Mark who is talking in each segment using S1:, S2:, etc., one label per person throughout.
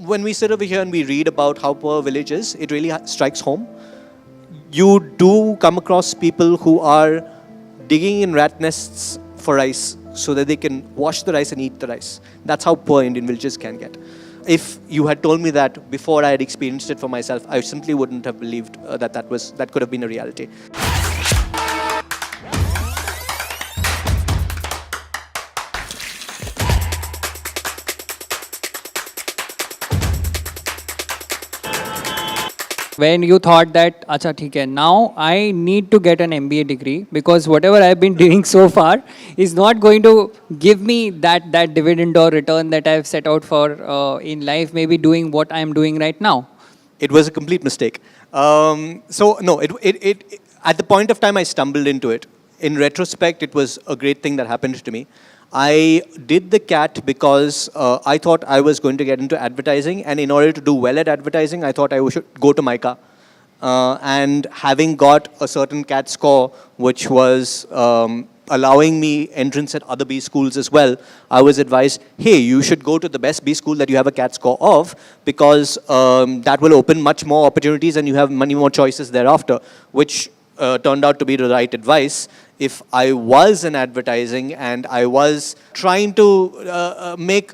S1: When we sit over here and we read about how poor a village is, it really strikes home. You do come across people who are digging in rat nests for rice so that they can wash the rice and eat the rice. That's how poor Indian villages can get. If you had told me that before I had experienced it for myself, I simply wouldn't have believed that could have been a reality.
S2: When you thought that, acha, theek hai, now I need to get an MBA degree because whatever I've been doing so far is not going to give me that dividend or return that I've set out for in life, maybe doing what I'm doing right now.
S1: It was a complete mistake. At the point of time I stumbled into it. In retrospect, it was a great thing that happened to me. I did the CAT because I thought I was going to get into advertising, and in order to do well at advertising, I thought I should go to MICA. And having got a certain CAT score, which was allowing me entrance at other B schools as well, I was advised, hey, you should go to the best B school that you have a CAT score of, because that will open much more opportunities and you have many more choices thereafter, which turned out to be the right advice. If I was in advertising and I was trying to make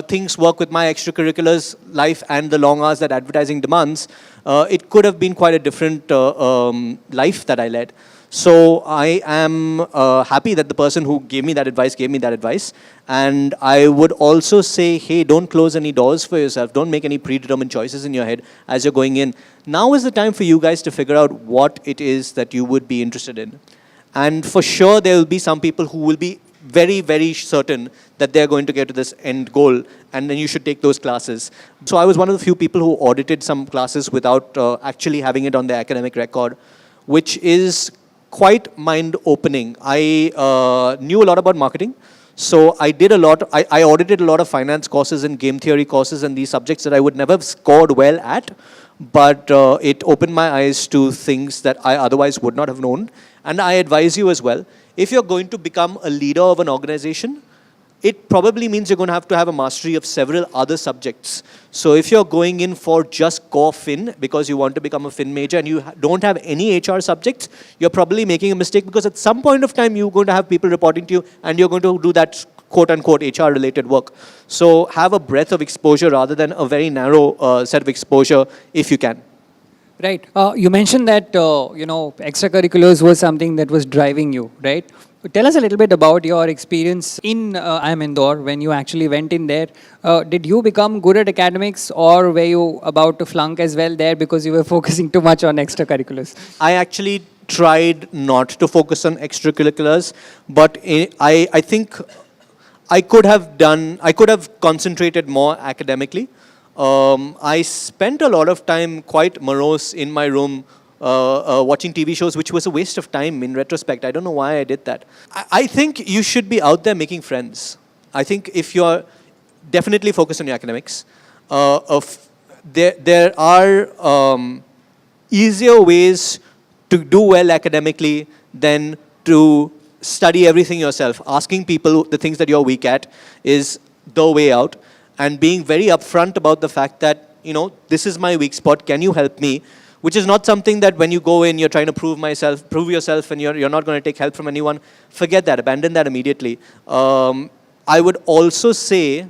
S1: things work with my extracurriculars life and the long hours that advertising demands, it could have been quite a different life that I led. So I am happy that the person who gave me that advice. And I would also say, hey, don't close any doors for yourself. Don't make any predetermined choices in your head as you're going in. Now is the time for you guys to figure out what it is that you would be interested in. And for sure, there will be some people who will be very, very certain that they're going to get to this end goal, and then you should take those classes. So I was one of the few people who audited some classes without actually having it on their academic record, which is quite mind-opening. I knew a lot about marketing, so I did a lot. I audited a lot of finance courses and game theory courses and these subjects that I would never have scored well at, but it opened my eyes to things that I otherwise would not have known. And I advise you as well, if you're going to become a leader of an organization, it probably means you're going to have a mastery of several other subjects. So if you're going in for just core Fin because you want to become a Fin major and you don't have any HR subjects, you're probably making a mistake, because at some point of time you're going to have people reporting to you and you're going to do that quote-unquote HR-related work. So have a breadth of exposure rather than a very narrow set of exposure if you can.
S2: Right. You mentioned that, extracurriculars was something that was driving you, right? Tell us a little bit about your experience in IIM Indore when you actually went in there. Did you become good at academics, or were you about to flunk as well there because you were focusing too much on extracurriculars?
S1: I actually tried not to focus on extracurriculars, but I think I could have concentrated more academically. I spent a lot of time quite morose in my room watching TV shows, which was a waste of time in retrospect. I don't know why I did that. I think you should be out there making friends. I think if you're definitely focused on your academics, there are easier ways to do well academically than to study everything yourself. Asking people the things that you're weak at is the way out. And being very upfront about the fact that, this is my weak spot, can you help me? Which is not something that when you go in, you're trying to prove yourself, and you're not going to take help from anyone. Forget that, abandon that immediately. I would also say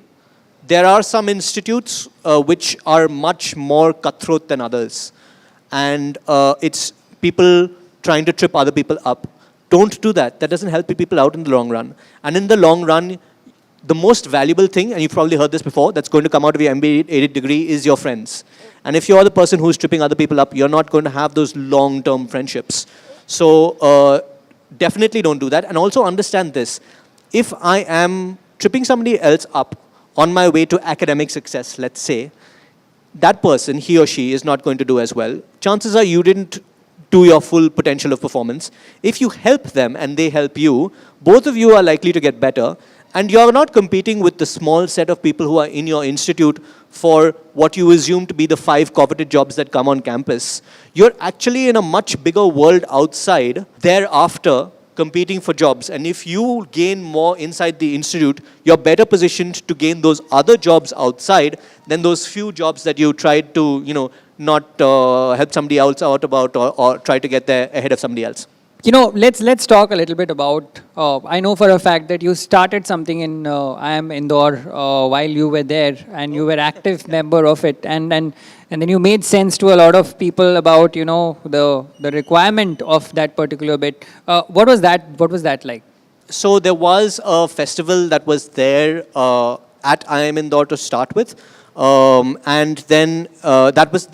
S1: there are some institutes which are much more cutthroat than others. And it's people trying to trip other people up. Don't do that. That doesn't help people out in the long run. And in the long run, the most valuable thing, and you've probably heard this before, that's going to come out of your MBA degree is your friends. And if you're the person who's tripping other people up, you're not going to have those long-term friendships. So definitely don't do that. And also understand this. If I am tripping somebody else up on my way to academic success, let's say, that person, he or she, is not going to do as well. Chances are you didn't do your full potential of performance. If you help them and they help you, both of you are likely to get better. And you're not competing with the small set of people who are in your institute for what you assume to be the 5 coveted jobs that come on campus. You're actually in a much bigger world outside thereafter competing for jobs. And if you gain more inside the institute, you're better positioned to gain those other jobs outside than those few jobs that you tried to, not help somebody else out about, or try to get there ahead of somebody else.
S2: Let's talk a little bit about. I know for a fact that you started something in IIM Indore while you were there, and you were active member of it, and then you made sense to a lot of people about the requirement of that particular bit. What was that? What was that like?
S1: So there was a festival that was there at IIM Indore to start with. And then that was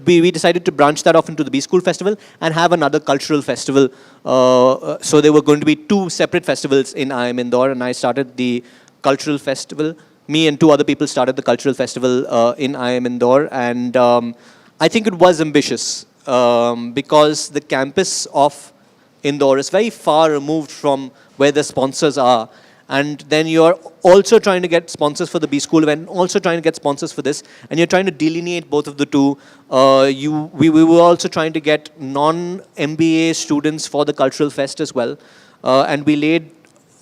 S1: we decided to branch that off into the B School Festival and have another cultural festival. So there were going to be two separate festivals in IIM Indore, and I started the cultural festival. Me and two other people started the cultural festival in IIM Indore, and I think it was ambitious because the campus of Indore is very far removed from where the sponsors are. And then you're also trying to get sponsors for the B School event, also trying to get sponsors for this, and you're trying to delineate both of the two. We were also trying to get non-MBA students for the cultural fest as well. And we laid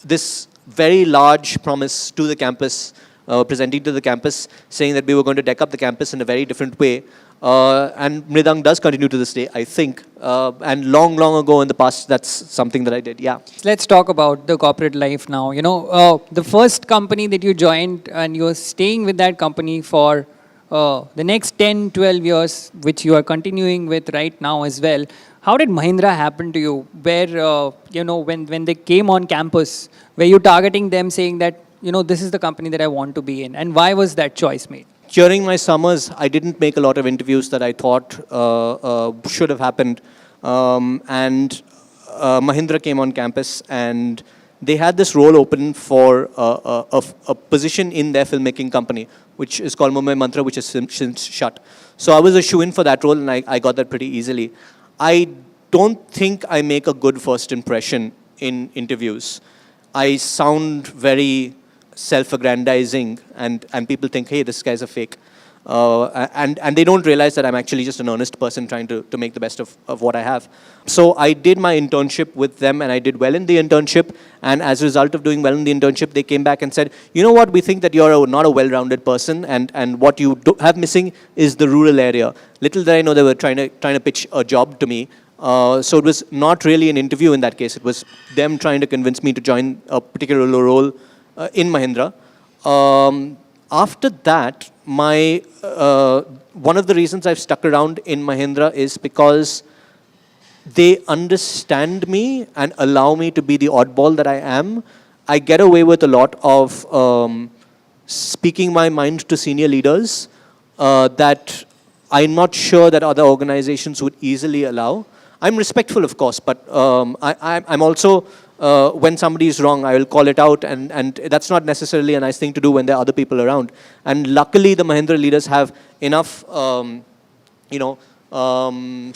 S1: this very large promise to the campus, presenting to the campus, saying that we were going to deck up the campus in a very different way. And Mridang does continue to this day, I think. And long ago in the past, that's something that I did, yeah.
S2: Let's talk about the corporate life now. The first company that you joined, and you're staying with that company for the next 10, 12 years, which you are continuing with right now as well. How did Mahindra happen to you? Where, when they came on campus, were you targeting them saying that, this is the company that I want to be in? And why was that choice made?
S1: During my summers, I didn't make a lot of interviews that I thought should have happened. And Mahindra came on campus, and they had this role open for a position in their filmmaking company, which is called Mumbai Mantra, which is since shut. So I was a shoo-in for that role, and I got that pretty easily. I don't think I make a good first impression in interviews. I sound very self-aggrandizing, and people think, hey, this guy's a fake. And they don't realize that I'm actually just an earnest person trying to make the best of what I have. So I did my internship with them, and I did well in the internship. And as a result of doing well in the internship, they came back and said, you know what, we think that you're not a well-rounded person, and what you have missing is the rural area. Little did I know they were trying to pitch a job to me. So it was not really an interview in that case. It was them trying to convince me to join a particular role in Mahindra. After that, one of the reasons I've stuck around in Mahindra is because they understand me and allow me to be the oddball that I am. I get away with a lot of speaking my mind to senior leaders that I'm not sure that other organizations would easily allow. I'm respectful, of course, but I'm also, when somebody is wrong, I will call it out, and that's not necessarily a nice thing to do when there are other people around. And luckily, the Mahindra leaders have enough,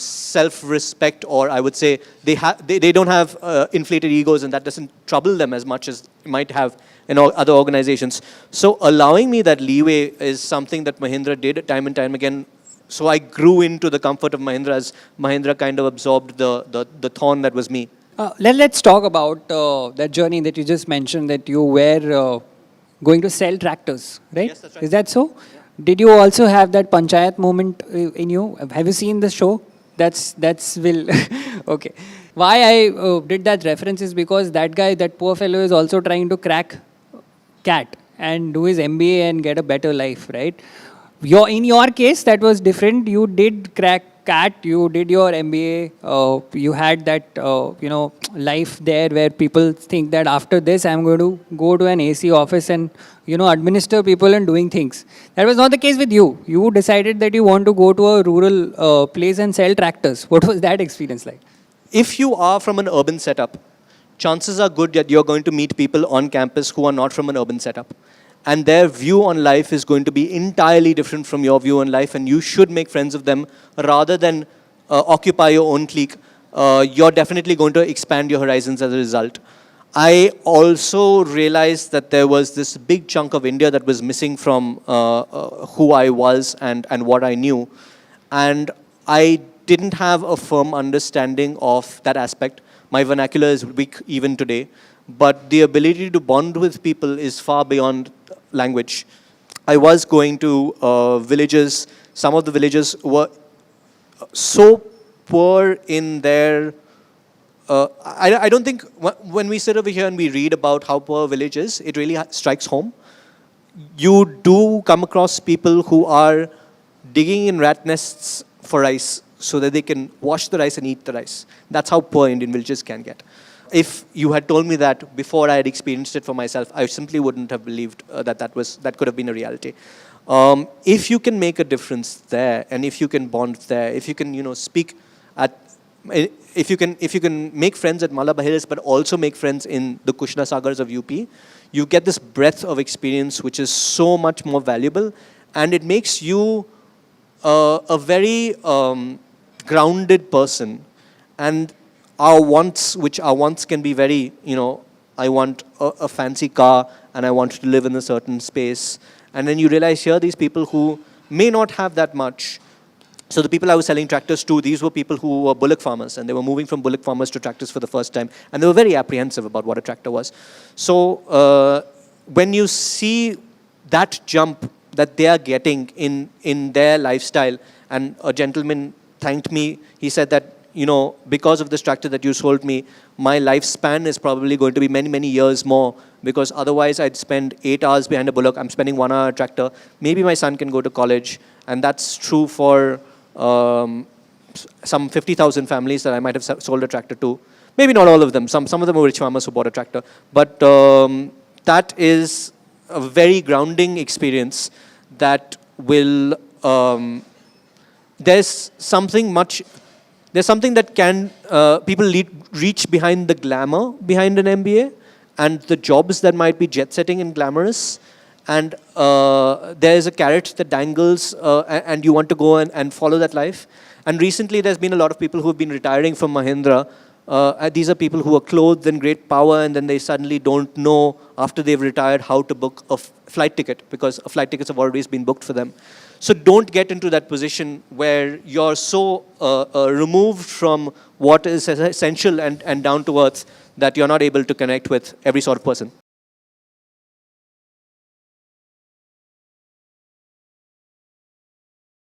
S1: self-respect, or I would say they don't have inflated egos, and that doesn't trouble them as much as it might have in other organizations. So allowing me that leeway is something that Mahindra did time and time again. So I grew into the comfort of Mahindra as Mahindra kind of absorbed the thorn that was me.
S2: Let's talk about that journey that you just mentioned, that you were going to sell tractors, right?
S1: Yes, that's right.
S2: Is that so?
S1: Yeah.
S2: Did you also have that panchayat moment in you? Have you seen the show? That's Will. Okay. Why I did that reference is because that guy, that poor fellow, is also trying to crack CAT and do his MBA and get a better life, right? In your case, that was different. You did crack CAT, you did your MBA, you had that, life there where people think that after this, I'm going to go to an AC office and, administer people and doing things. That was not the case with you. You decided that you want to go to a rural place and sell tractors. What was that experience like?
S1: If you are from an urban setup, chances are good that you're going to meet people on campus who are not from an urban setup. And their view on life is going to be entirely different from your view on life, and you should make friends of them rather than occupy your own clique. You're definitely going to expand your horizons as a result. I also realized that there was this big chunk of India that was missing from who I was and what I knew. And I didn't have a firm understanding of that aspect. My vernacular is weak even today. But the ability to bond with people is far beyond language. I was going to villages. Some of the villages were so poor in their. I don't think when we sit over here and we read about how poor a village is, it really strikes home. You do come across people who are digging in rat nests for rice so that they can wash the rice and eat the rice. That's how poor Indian villages can get. If you had told me that before I had experienced it for myself, I simply wouldn't have believed that could have been a reality. If you can make a difference there, and if you can bond there, if you can speak at, if you can make friends at Malaba Hills, but also make friends in the Kushna Sagars of UP, you get this breadth of experience which is so much more valuable, and it makes you a very grounded person. And our wants can be very, I want a fancy car and I want to live in a certain space. And then you realize here are these people who may not have that much. So the people I was selling tractors to, these were people who were bullock farmers, and they were moving from bullock farmers to tractors for the first time. And they were very apprehensive about what a tractor was. So when you see that jump that they are getting in their lifestyle, and a gentleman thanked me, he said that, because of this tractor that you sold me, my lifespan is probably going to be many, many years more, because otherwise I'd spend 8 hours behind a bullock. I'm spending 1 hour tractor. Maybe my son can go to college. And that's true for some 50,000 families that I might have sold a tractor to. Maybe not all of them. Some of them were rich farmers who bought a tractor. But that is a very grounding experience that will... there's something that can people reach behind the glamour behind an MBA, and the jobs that might be jet-setting and glamorous, and there's a carrot that dangles, and you want to go and follow that life. And recently there's been a lot of people who have been retiring from Mahindra. These are people who are clothed in great power, and then they suddenly don't know after they've retired how to book a flight ticket, because flight tickets have always been booked for them. So don't get into that position where you're so removed from what is essential and down to earth that you're not able to connect with every sort of person.